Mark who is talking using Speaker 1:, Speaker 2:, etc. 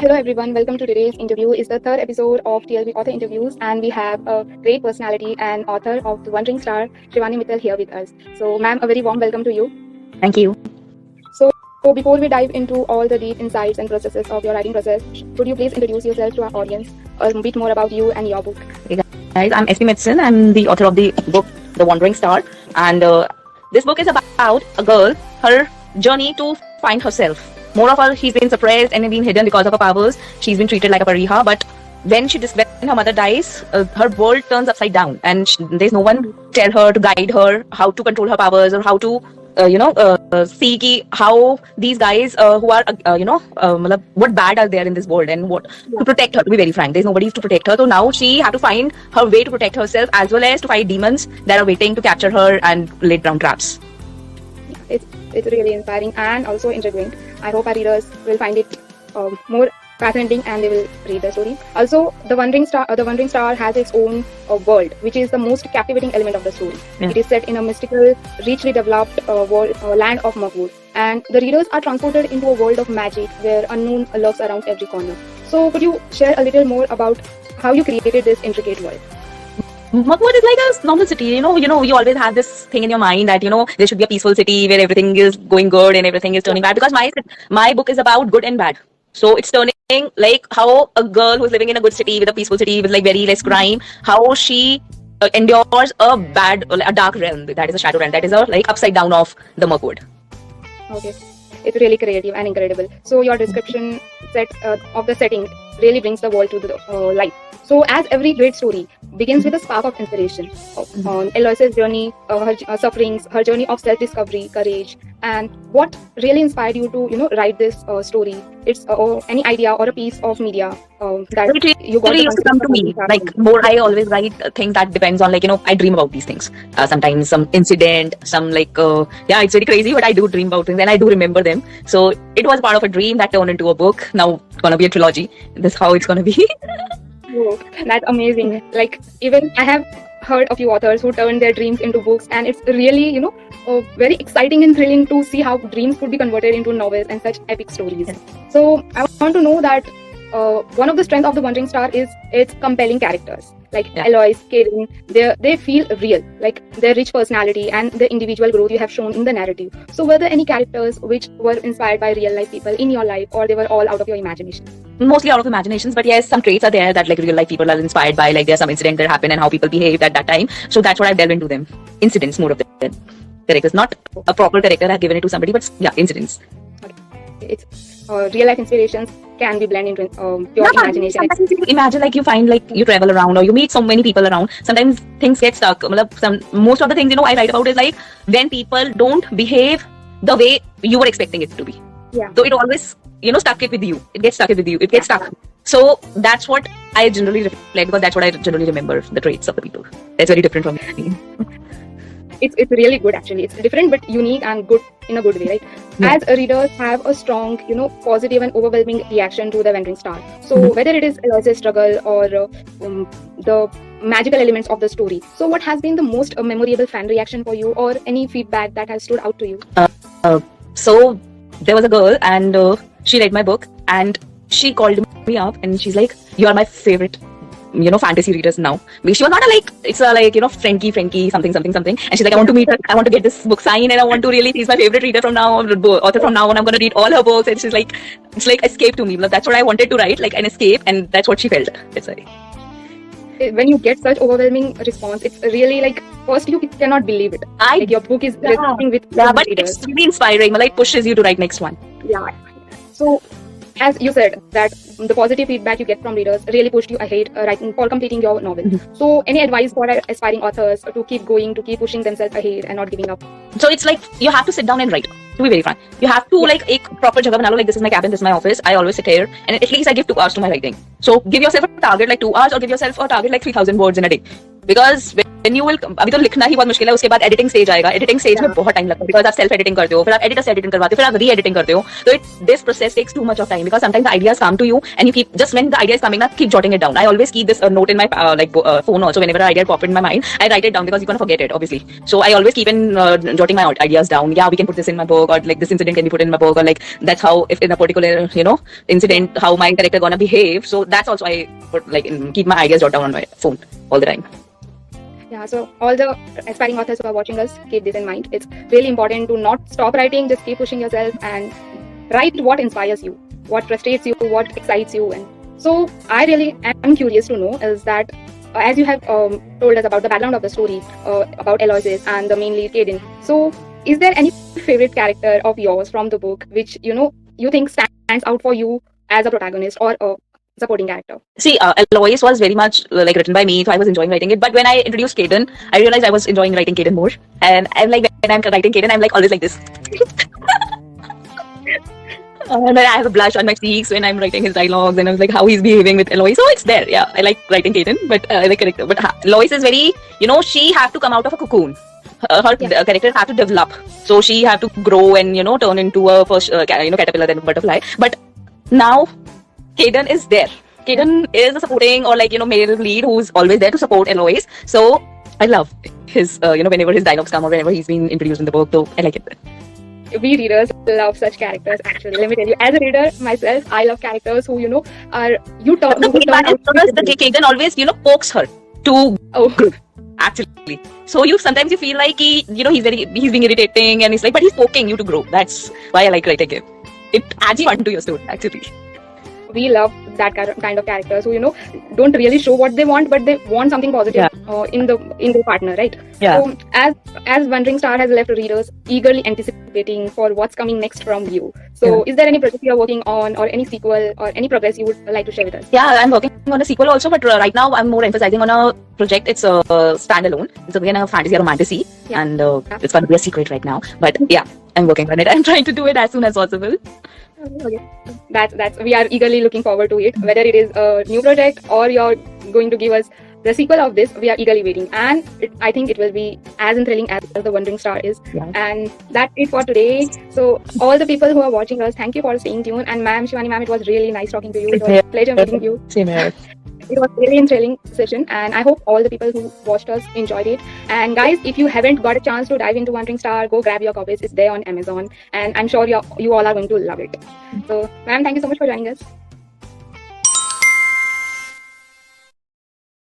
Speaker 1: Hello everyone, welcome to today's interview. It's the third episode of TLB Author Interviews, and we have a great personality and author of The Wandering Star, Shivani Mittal, here with us. So, ma'am, a very warm welcome to you.
Speaker 2: Thank you.
Speaker 1: So, before we dive into all the deep insights and processes of your writing process, could you please introduce yourself to our audience, a bit more about you and your book?
Speaker 2: Hey guys, I'm SP Mittal. I'm the author of the book The Wandering Star, and this book is about a girl, her journey to find herself. More of her, she's been suppressed and been hidden because of her powers. She's been treated like a pariah, but when her mother dies, her world turns upside down, and there's no one to tell her, to guide her, how to control her powers, or how to see how these guys who are what bad are there in this world, and what to protect her. To be very frank, there's nobody to protect her. So now she had to find her way to protect herself, as well as to fight demons that are waiting to capture her and lay down traps.
Speaker 1: It's really inspiring and also intriguing. I hope our readers will find it more fascinating and they will read the story. Also, The Wandering Star has its own world, which is the most captivating element of the story. Yeah. It is set in a mystical, richly developed land of Magud, and the readers are transported into a world of magic where unknown lurks around every corner. So, could you share a little more about how you created this intricate world?
Speaker 2: Magud is like a normal city, you always have this thing in your mind that, there should be a peaceful city where everything is going good and everything is turning bad, because my book is about good and bad. So it's turning like how a girl who's living in a good city, with a peaceful city, with like very less crime, how she endures a dark realm, that is a shadow realm, that is a like upside down of the Magud.
Speaker 1: Okay. It's really creative and incredible. So your description of the setting really brings the world to the life. So as every great story begins with a spark of inspiration on Eloise's journey, her sufferings, her journey of self-discovery, courage, and what really inspired you to write this story. It's any idea or a piece of media that you got
Speaker 2: used to come to me. Like more, I always write things that depends on I dream about these things. Sometimes some incident, some it's very crazy, but I do dream about things and I do remember them. So it was part of a dream that turned into a book. Now it's gonna be a trilogy. This is how it's gonna be.
Speaker 1: Oh, that's amazing. Like, even I have heard a few authors who turn their dreams into books, and it's really, very exciting and thrilling to see how dreams could be converted into novels and such epic stories. Yes. So I want to know that one of the strengths of The Wandering Star is its compelling characters. Like Eloise, Kaden, they feel real, like their rich personality and the individual growth you have shown in the narrative. So were there any characters which were inspired by real life people in your life, or they were all out of your imagination?
Speaker 2: Mostly out of imaginations, but yes, some traits are there that real life people are inspired by. Like there's some incident that happened and how people behaved at that time. So that's what I've delved into them. Incidents, more of them. Characters, not a proper character I've given it to somebody, but incidents.
Speaker 1: Okay. It's real life inspirations can be blended into pure imagination.
Speaker 2: Sometimes you imagine, you find, you travel around or you meet so many people around. Sometimes things get stuck. Most of the things I write about is when people don't behave the way you were expecting it to be.
Speaker 1: Yeah.
Speaker 2: So it always stuck it with you. It gets stuck with you. It gets stuck. So that's what I generally reflect, because that's what I generally remember, the traits of the people. That's very different from me.
Speaker 1: It's really good, actually. It's different but unique and good in a good way, right? Yeah. As readers have a strong, positive and overwhelming reaction to The Wandering Star. So whether it is Eloise's struggle or the magical elements of the story. So what has been the most memorable fan reaction for you, or any feedback that has stood out to you?
Speaker 2: So there was a girl, and she read my book, and she called me up and she's like, "You are my favorite fantasy readers now." She was not Frankie, something. And she's like, "I want to meet her. I want to get this book signed, and I want to really, she's my favorite reader from now on, author from now on. I'm going to read all her books." And she's like, it's like escape to me. That's what I wanted to write, like an escape. And that's what she felt. That's why.
Speaker 1: When you get such overwhelming response, it's really first you cannot believe it. Your book is resonating with
Speaker 2: but
Speaker 1: readers.
Speaker 2: It's really inspiring. It pushes you to write next one.
Speaker 1: Yeah. So, as you said, that the positive feedback you get from readers really pushed you ahead writing for completing your novel. So, any advice for aspiring authors to keep going, to keep pushing themselves ahead and not giving up?
Speaker 2: So it's you have to sit down and write. To be very frank, you have to a proper jagah bana lo. This is my cabin, this is my office. I always sit here, and at least I give 2 hours to my writing. So give yourself a target 2 hours, or give yourself a target 3,000 words in a day. Because when then you will, अभी तो लिखना ही बहुत मुश्किल है, उसके बाद editing stage आएगा, editing stage में बहुत टाइम लगता है बिकॉज आप सेल्फ एडिटिंग करते हो, फिर आप एडिटर से एडिटिंग करवाते हो, फिर आप री एडिटिंग करते हो, तो this process takes too much of time because sometimes ideas come to you and you keep just when the idea is coming ना keep jotting it down. I always keep this note in my phone also. Whenever an idea pop in my mind, I write it down because you're gonna forget it obviously. So I always keep in jotting my ideas down. Yeah, we can put this in my book, or like this incident can be put in my book, or like that's how if in a particular incident how my character gonna behave. So that's also I put keep my ideas jotted down on my phone all the time.
Speaker 1: Yeah, so all the aspiring authors who are watching us, keep this in mind. It's really important to not stop writing, just keep pushing yourself and write what inspires you, what frustrates you, what excites you. And so I really am curious to know is that as you have told us about the background of the story, about Aloysius and the main lead Caden, so is there any favorite character of yours from the book which you think stands out for you as a protagonist or a supporting character?
Speaker 2: See, Aloysius was very much written by me, so I was enjoying writing it. But when I introduced Caden, I realized I was enjoying writing Caden more. And I'm like, when I'm writing Caden, I'm like always like this. And I have a blush on my cheeks when I'm writing his dialogues, and I was like, how he's behaving with Aloysius. So it's there, yeah. I like writing Caden, but the character. But Aloysius is very, she have to come out of a cocoon. Her character have to develop, so she have to grow and turn into a first caterpillar then butterfly. But now Caden is there. Caden is a supporting or male lead who's always there to support Aloysius. So I love his whenever his dialogues come or whenever he's been introduced in the book. So I like it.
Speaker 1: We readers love such characters actually. Let me tell you, as a reader myself, I love characters who are
Speaker 2: Caden always pokes her to grow. Actually, so sometimes you feel like he's being irritating and it's like, but he's poking you to grow. That's why I like writing him. It adds fun to your story actually.
Speaker 1: We love that kind of characters who don't really show what they want, but they want something positive in the partner, right?
Speaker 2: Yeah.
Speaker 1: So as Wandering Star has left readers eagerly anticipating for what's coming next from you, so is there any project you're working on or any sequel or any progress you would like to share with us?
Speaker 2: Yeah, I'm working on a sequel also, but right now I'm more emphasizing on a project. It's a standalone. It's again a fantasy or romantasy, and it's going to be a secret right now. But yeah, I'm working on it. I'm trying to do it as soon as possible.
Speaker 1: Okay. That's we are eagerly looking forward to it. Whether it is a new project or you're going to give us the sequel of this, we are eagerly waiting, and I think it will be as thrilling as the Wandering Star is.
Speaker 2: Yeah.
Speaker 1: And that's it for today. So all the people who are watching us, thank you for staying tuned. And ma'am, Shivani ma'am, it was really nice talking to you. It was a pleasure meeting you.
Speaker 2: Same here.
Speaker 1: It was really a thrilling session, and I hope all the people who watched us enjoyed it. And guys, if you haven't got a chance to dive into Wandering Star, go grab your copies. It's there on Amazon, and I'm sure you all are going to love it. So ma'am, thank you so much for joining us.